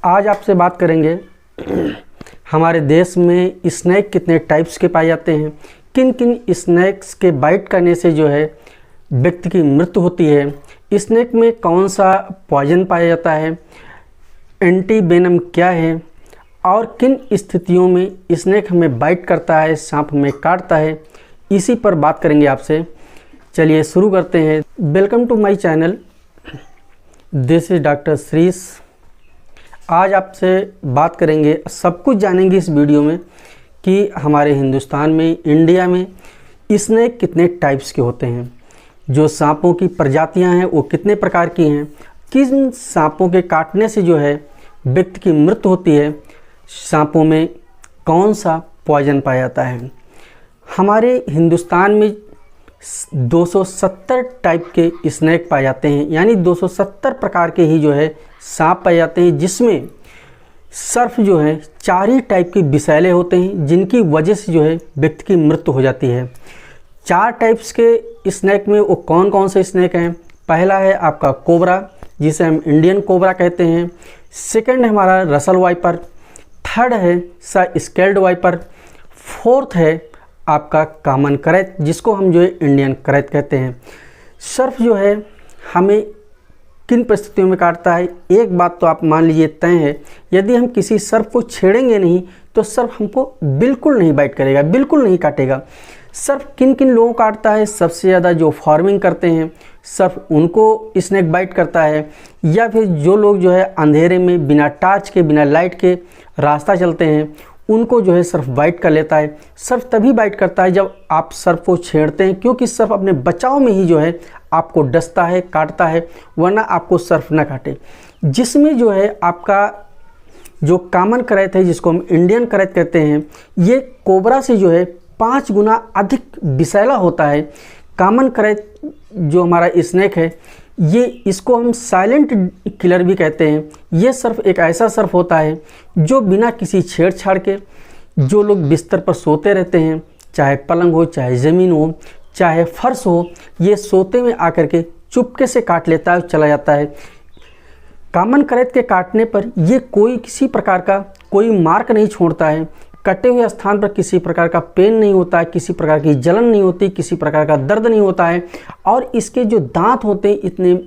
आज आपसे बात करेंगे हमारे देश में स्नैक कितने टाइप्स के पाए जाते हैं, किन किन स्नैक्स के बाइट करने से जो है व्यक्ति की मृत्यु होती है, स्नैक में कौन सा पॉइजन पाया जाता है, एंटी वेनम क्या है और किन स्थितियों में स्नैक हमें बाइट करता है, सांप हमें काटता है, इसी पर बात करेंगे आपसे। चलिए शुरू करते हैं। Welcome to my channel, this is doctor Shrish. आज आपसे बात करेंगे, सब कुछ जानेंगे इस वीडियो में कि हमारे हिंदुस्तान में, इंडिया में स्नैक कितने टाइप्स के होते हैं, जो सांपों की प्रजातियां हैं वो कितने प्रकार की हैं, किन सांपों के काटने से जो है व्यक्ति की मृत्यु होती है, सांपों में कौन सा पॉइजन पाया जाता है। हमारे हिंदुस्तान में 270 टाइप के स्नैक पाए जाते हैं, यानी 270 प्रकार के ही जो है सांप पाए जाते हैं, जिसमें सर्फ जो है 4 ही टाइप के विषैले होते हैं, जिनकी वजह से जो है व्यक्ति की मृत्यु हो जाती है। 4 टाइप्स के स्नैक में वो कौन कौन से स्नैक हैं? पहला है आपका कोबरा, जिसे हम इंडियन कोबरा कहते हैं। सेकंड है हमारा रसल वाइपर। थर्ड है स्केल्ड वाइपर। फोर्थ है आपका कॉमन करैत, जिसको हम जो है इंडियन करैत कहते हैं। सर्फ जो है हमें किन परिस्थितियों में काटता है, एक बात तो आप मान लीजिए तय है, यदि हम किसी सर्फ को छेड़ेंगे नहीं तो सर्फ हमको बिल्कुल नहीं बाइट करेगा, बिल्कुल नहीं काटेगा। सर्फ किन किन लोगों को काटता है? सबसे ज़्यादा जो फार्मिंग करते हैं सर्फ उनको स्नैक बाइट करता है, या फिर जो लोग जो है अंधेरे में बिना टार्च के, बिना लाइट के रास्ता चलते हैं, उनको जो है सर्फ बाइट कर लेता है। सर्फ तभी बाइट करता है जब आप सर्फ को छेड़ते हैं, क्योंकि सर्फ अपने बचाव में ही जो है आपको डसता है, काटता है, वरना आपको सर्फ ना काटे। जिसमें जो है आपका जो कॉमन करैत है, जिसको हम इंडियन करैत कहते हैं, ये कोबरा से जो है 5 गुना अधिक विषैला होता है। कॉमन करैत जो हमारा स्नैक है, ये इसको हम साइलेंट किलर भी कहते हैं। ये सर्फ एक ऐसा सर्फ होता है जो बिना किसी छेड़छाड़ के, जो लोग बिस्तर पर सोते रहते हैं, चाहे पलंग हो, चाहे ज़मीन हो, चाहे फर्श हो, ये सोते में आकर के चुपके से काट लेता है, चला जाता है। कॉमन करैत के काटने पर ये कोई किसी प्रकार का कोई मार्क नहीं छोड़ता है, कटे हुए स्थान पर किसी प्रकार का पेन नहीं होता है, किसी प्रकार की जलन नहीं होती, किसी प्रकार का दर्द नहीं होता है, और इसके जो दांत होते हैं इतने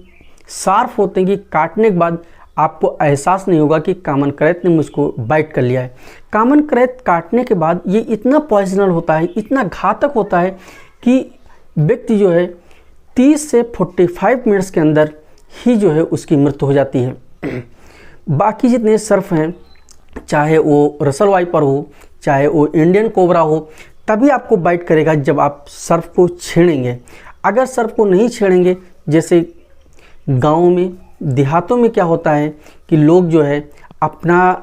शार्प होते हैं कि काटने के बाद आपको एहसास नहीं होगा कि कॉमन करैत ने मुझको बाइट कर लिया है। कॉमन करैत काटने के बाद ये इतना पॉइजनल होता है, इतना घातक होता है कि व्यक्ति जो है 30 से 45 मिनट्स के अंदर ही जो है उसकी मृत्यु हो जाती है। बाकी जितने सर्फ हैं, चाहे वो रसल वाइपर हो, चाहे वो इंडियन कोबरा हो, तभी आपको बाइट करेगा जब आप सर्फ को छेड़ेंगे। अगर सर्फ को नहीं छेड़ेंगे, जैसे गाँव में, देहातों में क्या होता है कि लोग जो है अपना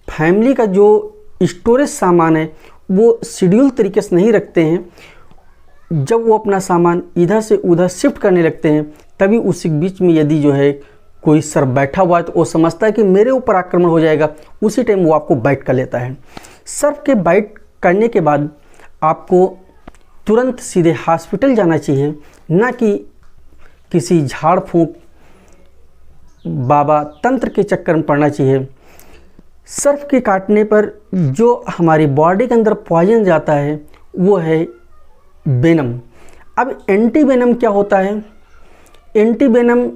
फैमिली का जो स्टोरेज सामान है वो शेड्यूल तरीके से नहीं रखते हैं। जब वो अपना सामान इधर से उधर शिफ्ट करने लगते हैं, तभी उसी बीच में यदि जो है कोई सर्फ बैठा हुआ है तो वो समझता है कि मेरे ऊपर आक्रमण हो जाएगा, उसी टाइम वो आपको बाइट कर लेता है। सर्फ के बाइट करने के बाद आपको तुरंत सीधे हॉस्पिटल जाना चाहिए, ना कि किसी झाड़ फूंक बाबा तंत्र के चक्कर में पड़ना चाहिए। सर्फ के काटने पर जो हमारी बॉडी के अंदर पॉइजन जाता है वो है वेनम। अब एंटी वेनम क्या होता है? एंटी वेनम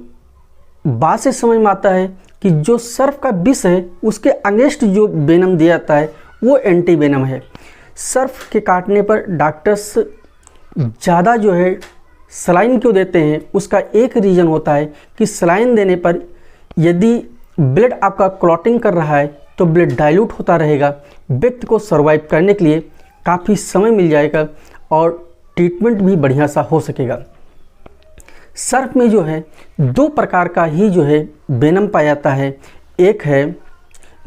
बात से समझ में आता है कि जो सर्फ का विष है उसके अगेंस्ट जो वेनम दिया जाता है वो एंटी वेनम है। सर्फ के काटने पर डॉक्टर्स ज़्यादा जो है सलाइन क्यों देते हैं? उसका एक रीज़न होता है कि सलाइन देने पर यदि ब्लड आपका क्लॉटिंग कर रहा है तो ब्लड डाइल्यूट होता रहेगा, व्यक्ति को सर्वाइव करने के लिए काफ़ी समय मिल जाएगा और ट्रीटमेंट भी बढ़िया सा हो सकेगा। सर्फ में जो है 2 प्रकार का ही जो है वेनम पाया जाता है। एक है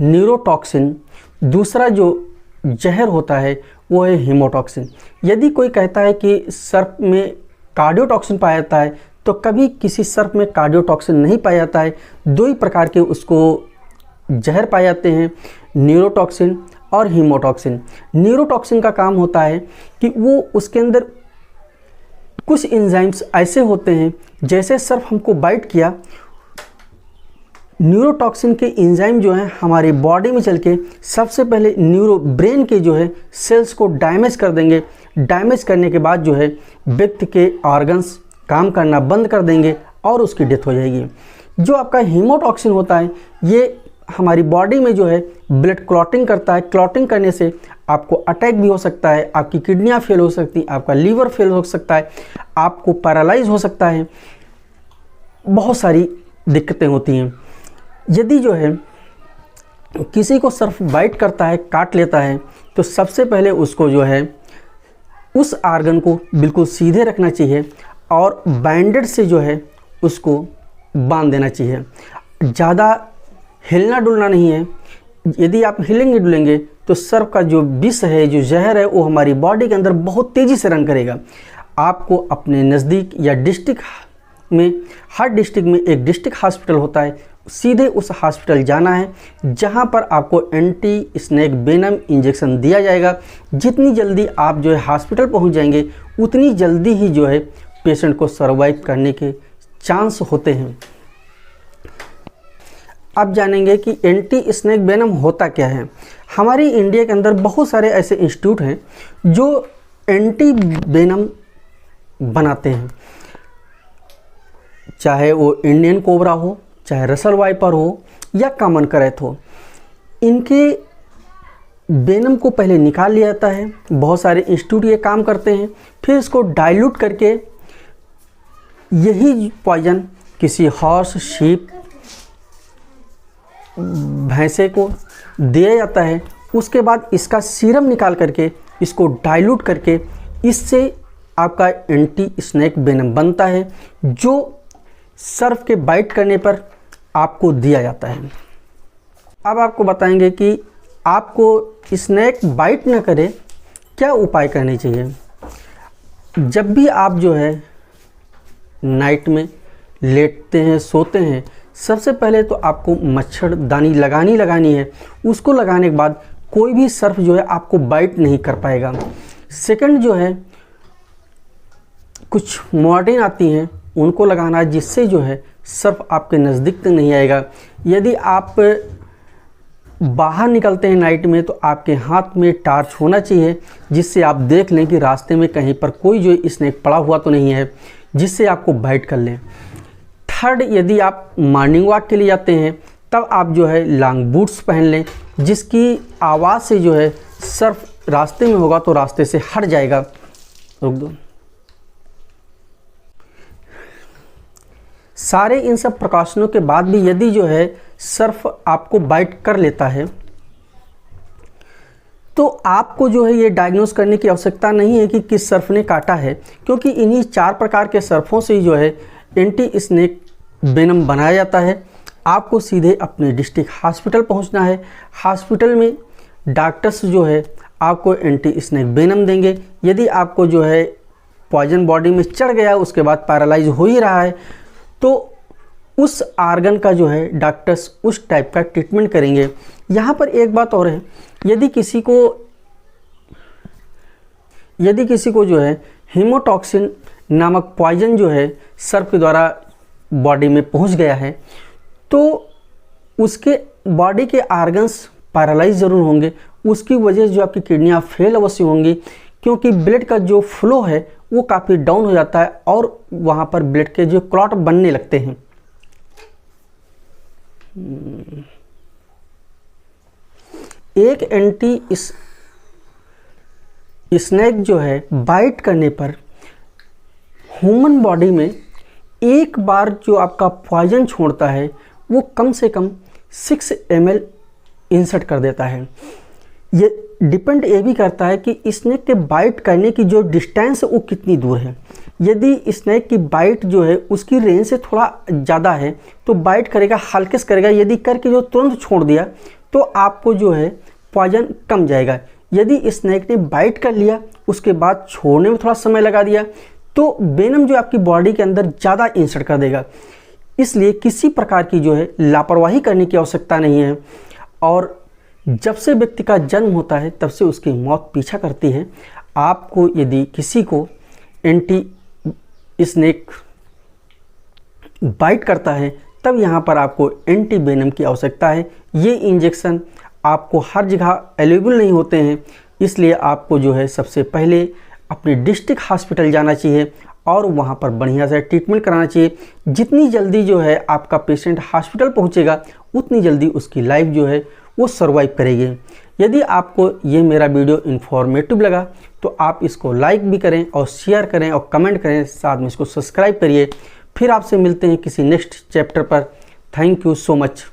न्यूरोटॉक्सिन, दूसरा जो जहर होता है वो है हीमोटॉक्सिन। यदि कोई कहता है कि सर्फ में कार्डियोटॉक्सिन पाया जाता है, तो कभी किसी सर्फ में कार्डियोटॉक्सिन नहीं पाया जाता है। 2 ही प्रकार के उसको जहर पाए जाते हैं, न्यूरोटॉक्सिन और हीमोटॉक्सिन। न्यूरोटॉक्सिन का काम होता है कि वो उसके अंदर कुछ एंजाइम्स ऐसे होते हैं, जैसे सर्फ हमको बाइट किया न्यूरोटॉक्सिन के एंजाइम जो हैं हमारी बॉडी में चल के सबसे पहले न्यूरो ब्रेन के जो है सेल्स को डैमेज कर देंगे। डैमेज करने के बाद जो है व्यक्ति के ऑर्गन्स काम करना बंद कर देंगे और उसकी डेथ हो जाएगी। जो आपका हीमोटॉक्सिन होता है ये हमारी बॉडी में जो है ब्लड क्लॉटिंग करता है। क्लॉटिंग करने से आपको अटैक भी हो सकता है, आपकी किडनियाँ फेल हो सकती हैं, आपका लीवर फेल हो सकता है, आपको पैरालाइज हो सकता है, बहुत सारी दिक्कतें होती हैं। यदि जो है किसी को सर्फ बाइट करता है, काट लेता है, तो सबसे पहले उसको जो है उस आर्गन को बिल्कुल सीधे रखना चाहिए और बैंडेड से जो है उसको बांध देना चाहिए। ज़्यादा हिलना डुलना नहीं है। यदि आप हिलेंगे डुलेंगे तो सर्प का जो विष है, जो जहर है, वो हमारी बॉडी के अंदर बहुत तेज़ी से रन करेगा। आपको अपने नज़दीक या डिस्ट्रिक्ट में, हर डिस्ट्रिक्ट में एक डिस्ट्रिक्ट हॉस्पिटल होता है, सीधे उस हॉस्पिटल जाना है जहां पर आपको एंटी स्नेक वेनम इंजेक्शन दिया जाएगा। जितनी जल्दी आप जो है हॉस्पिटल पहुंच जाएंगे उतनी जल्दी ही जो है पेशेंट को सर्वाइव करने के चांस होते हैं। अब जानेंगे कि एंटी स्नेक वेनम होता क्या है। हमारी इंडिया के अंदर बहुत सारे ऐसे इंस्टीट्यूट हैं जो एंटी वेनम बनाते हैं, चाहे वो इंडियन कोबरा हो, चाहे रसल वाइपर हो या कॉमन करैथ हो। इनके वेनम को पहले निकाल लिया जाता है। बहुत सारे इंस्टीट्यूट ये काम करते हैं, फिर इसको डाइल्यूट करके यही पॉइजन किसी हॉर्स, शीप, भैंसे को दिया जाता है। उसके बाद इसका सीरम निकाल करके इसको डाइल्यूट करके इससे आपका एंटी स्नेक वेनम बनता है, जो सर्फ के बाइट करने पर आपको दिया जाता है। अब आपको बताएंगे कि आपको स्नेक बाइट न करे क्या उपाय करने चाहिए। जब भी आप जो है नाइट में लेटते हैं, सोते हैं, सबसे पहले तो आपको मच्छरदानी लगानी है। उसको लगाने के बाद कोई भी सर्फ जो है आपको बाइट नहीं कर पाएगा। सेकंड जो है कुछ मॉर्टिन आती हैं, उनको लगाना है, जिससे जो है सर्फ आपके नज़दीक तक नहीं आएगा। यदि आप बाहर निकलते हैं नाइट में तो आपके हाथ में टार्च होना चाहिए, जिससे आप देख लें कि रास्ते में कहीं पर कोई जो स्नेक पड़ा हुआ तो नहीं है जिससे आपको बाइट कर लें। थर्ड, यदि आप मॉर्निंग वॉक के लिए जाते हैं तब आप जो है लॉन्ग बूट्स पहन लें, जिसकी आवाज़ से जो है सर्फ रास्ते में होगा तो रास्ते से हट जाएगा। रुक दो। सारे इन सब प्रिकॉशनों के बाद भी यदि जो है सर्फ आपको बाइट कर लेता है तो आपको जो है ये डायग्नोस करने की आवश्यकता नहीं है कि किस सर्फ ने काटा है, क्योंकि इन्हीं 4 प्रकार के सर्फों से ही जो है एंटी स्नेक वेनम बनाया जाता है। आपको सीधे अपने डिस्ट्रिक्ट हॉस्पिटल पहुंचना है। हॉस्पिटल में डॉक्टर्स जो है आपको एंटी स्नेक वेनम देंगे। यदि आपको जो है पॉइजन बॉडी में चढ़ गया, उसके बाद पैरालाइज हो ही रहा है, तो उस आर्गन का जो है डॉक्टर्स उस टाइप का ट्रीटमेंट करेंगे। यहाँ पर एक बात और है, यदि किसी को जो है हीमोटॉक्सिन नामक पॉइजन जो है सर्प के द्वारा बॉडी में पहुँच गया है, तो उसके बॉडी के आर्गन्स पैरालाइज ज़रूर होंगे। उसकी वजह से जो आपकी किडनियाँ फेल अवश्य होंगी, क्योंकि ब्लड का जो फ्लो है वो काफ़ी डाउन हो जाता है और वहाँ पर ब्लड के जो क्लॉट बनने लगते हैं। एक एंटी स्नेक जो है बाइट करने पर ह्यूमन बॉडी में एक बार जो आपका पॉइजन छोड़ता है वो कम से कम 6 ml इंसर्ट कर देता है। ये डिपेंड ये भी करता है कि स्नेक के बाइट करने की जो डिस्टेंस वो कितनी दूर है। यदि स्नेक की बाइट जो है उसकी रेंज से थोड़ा ज़्यादा है तो बाइट करेगा, हल्के से करेगा। यदि करके जो तुरंत छोड़ दिया तो आपको जो है पॉइजन कम जाएगा। यदि स्नेक ने बाइट कर लिया, उसके बाद छोड़ने में थोड़ा समय लगा दिया, तो वेनम जो आपकी बॉडी के अंदर ज़्यादा इंसर्ट कर देगा। इसलिए किसी प्रकार की जो है लापरवाही करने की आवश्यकता नहीं है। और जब से व्यक्ति का जन्म होता है तब से उसकी मौत पीछा करती है। आपको यदि किसी को एंटी स्नेक बाइट करता है तब यहाँ पर आपको एंटीवेनम की आवश्यकता है। ये इंजेक्शन आपको हर जगह अवेलेबल नहीं होते हैं, इसलिए आपको जो है सबसे पहले अपने डिस्ट्रिक्ट हॉस्पिटल जाना चाहिए और वहाँ पर बढ़िया से ट्रीटमेंट कराना चाहिए। जितनी जल्दी जो है आपका पेशेंट हॉस्पिटल पहुँचेगा उतनी जल्दी उसकी लाइफ जो है वो सर्वाइव करेगी। यदि आपको ये मेरा वीडियो इन्फॉर्मेटिव लगा तो आप इसको लाइक भी करें और शेयर करें और कमेंट करें, साथ में इसको सब्सक्राइब करिए। फिर आपसे मिलते हैं किसी नेक्स्ट चैप्टर पर। Thank you so much.